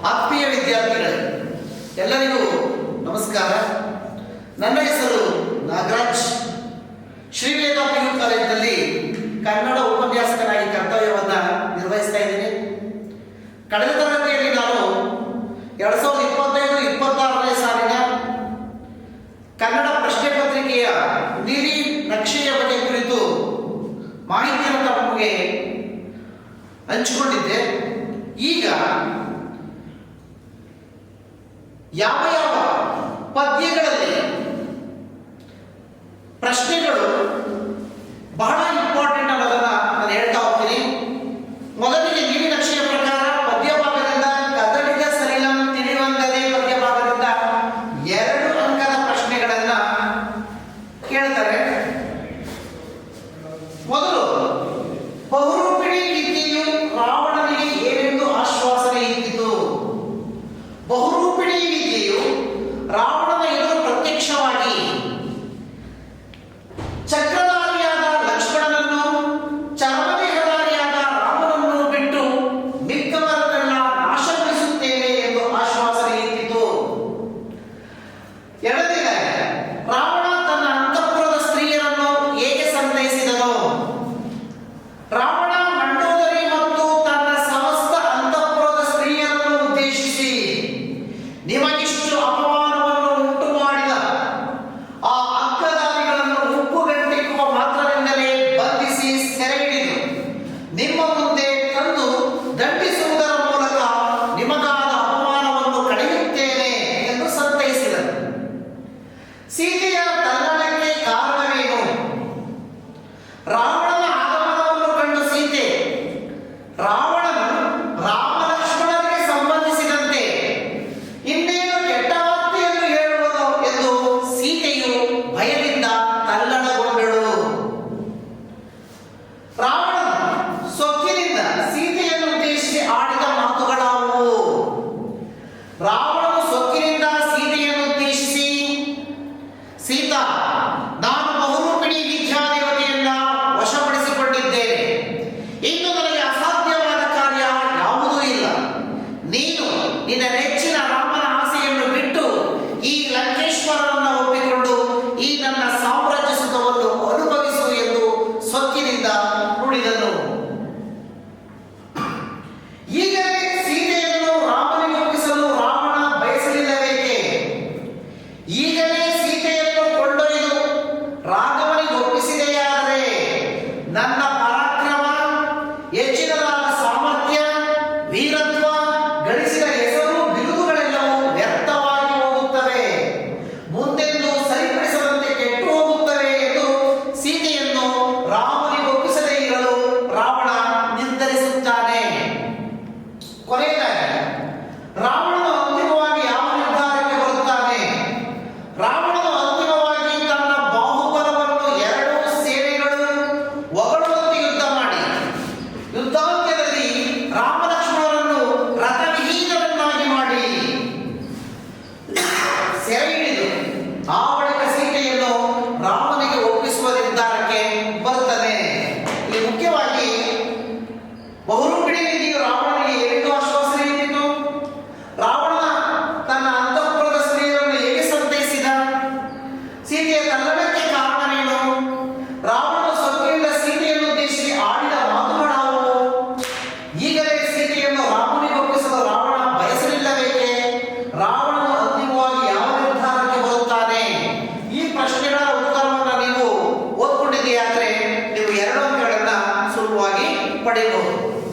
ಆತ್ಮೀಯ ವಿದ್ಯಾರ್ಥಿಗಳೇ, ಎಲ್ಲರಿಗೂ ನಮಸ್ಕಾರ. ನನ್ನ ಹೆಸರು ನಾಗರಾಜ್. ಶ್ರೀವೇದ PU ಕಾಲೇಜಿನಲ್ಲಿ ಕನ್ನಡ ಉಪನ್ಯಾಸಕನಾಗಿ ಕರ್ತವ್ಯವನ್ನು ನಿರ್ವಹಿಸ್ತಾ ಇದ್ದೀನಿ. ಕಳೆದ ತರಗತಿಯಲ್ಲಿ ನಾನು 2025-26ನೇ ಸಾಲಿನ ಕನ್ನಡ ಪ್ರಶ್ನೆ ಪತ್ರಿಕೆಯ ನೀಲಿ ನಕ್ಷೆಯ ಬಗ್ಗೆ ಕುರಿತು ಮಾಹಿತಿಯನ್ನು ತಮಗೆ ಹಂಚಿಕೊಂಡಿದ್ದೆ. ಈಗ ಯಾವ ಯಾವ ಪದ್ಯಗಳಲ್ಲಿ ಪ್ರಶ್ನೆಗಳು ಬಹಳ ಇಂಪಾರ್ಟೆಂಟ್ ಅನ್ನೋದನ್ನ ನಾನು ಹೇಳ್ತಾ ಹೋಗ್ತೀನಿ. ಮೊದಲಿಗೆ ನೀಲಿ ನಕ್ಷೆಯ ಪ್ರಕಾರ ಪದ್ಯ ಭಾಗದಿಂದ ಕದಡಿಗ ಸಲಿಲಂ ತಿಳಿವಂಗದೆ ಪದ್ಯ ಭಾಗದಿಂದ 2 ಅಂಕದ ಪ್ರಶ್ನೆಗಳನ್ನ ಕೇಳ್ತಾರೆ. ಮೊದಲು, ಬಹುರೂಪಿಣಿ ವಿದ್ಯೆಯು ರಾವಣನಿಗೆ ಏನೆಂದು ಆಶ್ವಾಸನೆ ಇದ್ದಿತು? ಬಹುರೂಪಿಣಿ ವಿದ್ಯೆಯು ರಾವಣನ ಎದುರು ಪ್ರತ್ಯಕ್ಷವಾಗಿ ಚಕ್ರಧಾರಿಯಾದ ಲಕ್ಷ್ಮಣನನ್ನು, ಚರ್ಮದೇಹಧಾರಿಯಾದ ರಾಮನನ್ನು ಬಿಟ್ಟು ಮಿಕ್ಕವರನ್ನೆಲ್ಲ ನಾಶಗೊಳಿಸುತ್ತೇನೆ ಎಂದು ಆಶ್ವಾಸನೆ ಇದ್ದಿತು. ಎರಡನೇದಾಗಿ, ರಾವಣ ತನ್ನ ಅಂತಃಪುರದ ಸ್ತ್ರೀಯರನ್ನು ಹೇಗೆ ಸಂತೈಸಿದನು? ರಾವಣ ಮಂಡೋದರಿ ಮತ್ತು ತನ್ನ ಸಮಸ್ತ ಅಂತಃಪುರದ ಸ್ತ್ರೀಯರನ್ನು ಉದ್ದೇಶಿಸಿ ನಿಮಗಿಷ್ಟು ಅಪಮಾನವನ್ನು ಉಂಟು ಮಾಡಿದ ಆ ಅಗ್ಗದಾರಿಗಳನ್ನು ಉಪ್ಪುಗಂಟಿಕ್ಕುವ ಮಾತ್ರದಿಂದಲೇ ಬಂಧಿಸಿ ಸೆರೆ ಹಿಡಿದು ನಿಮ್ಮ ಮುಂದೆ ತಂದು ದಂಡಿಸುವುದರ ಮೂಲಕ ನಿಮಗಾದ ಅಪಮಾನವನ್ನು ಕಳೆಯುತ್ತೇನೆ ಎಂದು ಸಂತೈಸಿದರು. ಸೀತೆಯ ತಲ್ಲಣಕ್ಕೆ ಕಾರಣವೇನು? ರಾವಣನ ಆಗಮನವನ್ನು ಕಂಡು ಸೀತೆ ರಾವಣನು ರಾಮ ಲಕ್ಷ್ಮಣರಿಗೆ ಸಂಬಂಧಿಸಿದಂತೆ ಇನ್ನೇನು ಕೆಟ್ಟ ವಾರ್ತೆಯನ್ನು ಹೇಳುವುದು ಎಂದು ಸೀತೆಯು ಭಯದಿಂದ ತಲ್ಲಣಗೊಂಡಳು. ರಾವಣನು ಸೊಕ್ಕಿನಿಂದ ಸೀತೆಯನ್ನು ಉದ್ದೇಶಿಸಿ ಆಡಿದ ಮಾತುಗಳಾವುವು? ರಾವಣನು ಸೊಕ್ಕಿನಿಂದ ಸೀತೆಯನ್ನು ಉದ್ದೇಶಿಸಿ, ಸೀತಾ, ನಾನು ಬಹುರೂಪಿಣಿ ವಿದ್ಯಾದೇವತೆಯನ್ನ ವಶಪಡಿಸಿಕೊಂಡಿದ್ದೇನೆ. ಇನ್ನು ನನಗೆ ಅಸಾಧ್ಯವಾದ ಕಾರ್ಯ ಯಾವುದೂ ಇಲ್ಲ. ನೀನು ನಿನ್ನ ನೆಚ್ಚಿನ ರಾಮನ ಆಸೆಯನ್ನು ಬಿಟ್ಟು ಈ ಲಂಕೇಶ್ವರನನ್ನು ಒಪ್ಪಿಕೊಂಡು ಈ ನನ್ನ ಸಾಮ್ರಾಜ್ಯ ಸುಖವನ್ನು ಅನುಭವಿಸು ಎಂದು ಸೊಕ್ಕಿನಿಂದ ನುಡಿದನು. ಈಗಲೇ ಸೀತೆಯನ್ನು ರಾಮನಿಗೆ ಒಪ್ಪಿಸಲು ರಾವಣ ಬಯಸಲಿಲ್ಲವೇಕೆ? ಈಗಲೇ ಸೀತೆಯನ್ನು ಕೊಂಡೊಯ್ದು ರಾಘವನಿಗೆ ಒಪ್ಪಿಸಿದೆಯಾದರೆ ನನ್ನ ಪರಾಕ್ರಮ, ಹೆಚ್ಚಿನದಾದ ಸಾಮರ್ಥ್ಯ, ವೀರತ್ವ, ಗಳಿಸಿದ ಹೆಸರು, ಬಿರುದುಗಳೆಲ್ಲವೂ ವ್ಯರ್ಥವಾಗಿ ಹೋಗುತ್ತವೆ, ಮುಂದೆಂದು ಸರಿಪಡಿಸದಂತೆ ಕೆಟ್ಟು ಹೋಗುತ್ತವೆ ಎಂದು ಸೀತೆಯನ್ನು ರಾಮನಿಗೆ ಒಪ್ಪಿಸದೇ ಇರಲು ರಾವಣ ನಿರ್ಧರಿಸುತ್ತಾನೆ. ಕೊನೆಯದಾಗಿ, ರಾವಣನು ಅಂತಿಮವಾಗಿ ಯಾವ ನಿರ್ಧಾರಕ್ಕೆ ಬರುತ್ತಾನೆ? ರಾವಣನು ಅಂತಿಮವಾಗಿ ತನ್ನ ಬಾಹುಬಲವನ್ನು 2 ಸೇನೆಗಳು ಒಗಳುವಂತೆ ಯುದ್ಧ ಮಾಡಿ ಯುದ್ಧಾಂತ್ಯದಲ್ಲಿ ರಾಮ ಲಕ್ಷ್ಮಣರನ್ನು ರಥವಿಹೀನರನ್ನಾಗಿ ಮಾಡಿ ಸೆರೆ ಹಿಡಿದು ಆ ಬಳಿಕ ಸೀತೆಯನ್ನು ರಾಮನಿಗೆ ಒಪ್ಪಿಸುವ ನಿರ್ಧಾರಕ್ಕೆ ಬರುತ್ತದೆ. ಇಲ್ಲಿ ಮುಖ್ಯವಾಗಿ ಬಹುರೂಪಿಣಿ ವಿಧಿಯು ರಾವಣನಿಗೆ ಏನೆಂದು ಆಶ್ವಾಸನೆ ಇದ್ದಿತು? ರಾವಣ ತನ್ನ ಅಂತಃಪುರದ ಸ್ತ್ರೀಯರನ್ನು ಹೇಗೆ ಸಂತೈಸಿದ? ಸೀತೆಯ ತಲ್ಲಣಕ್ಕೆ ಕಾರಣವೇನು? ರಾವಣನು ಸೊಕ್ಕಿನಿಂದ ಸೀತೆಯನ್ನು ಉದ್ದೇಶಿಸಿ ಆಡಿದ ಮಾತುಗಳಾವುವು? ಈಗಲೇ ಸೀತೆಯನ್ನು ರಾಮನಿಗೆ ಒಪ್ಪಿಸಲು ರಾವಣ ಬಯಸಲಿಲ್ಲವೇಕೆ? ರಾವಣನು ಅಂತಿಮವಾಗಿ ಯಾವ ನಿರ್ಧಾರಕ್ಕೆ ಬರುತ್ತಾನೆ? ಈ ಪ್ರಶ್ನೆಗಳ ಉತ್ತರವನ್ನು ನೀವು ಓದ್ಕೊಂಡಿದೆಯಾದರೆ ನೀವು 2 ಅಂಕಗಳನ್ನು ಸುಲಭವಾಗಿ ಪಡೆಯಬಹುದು.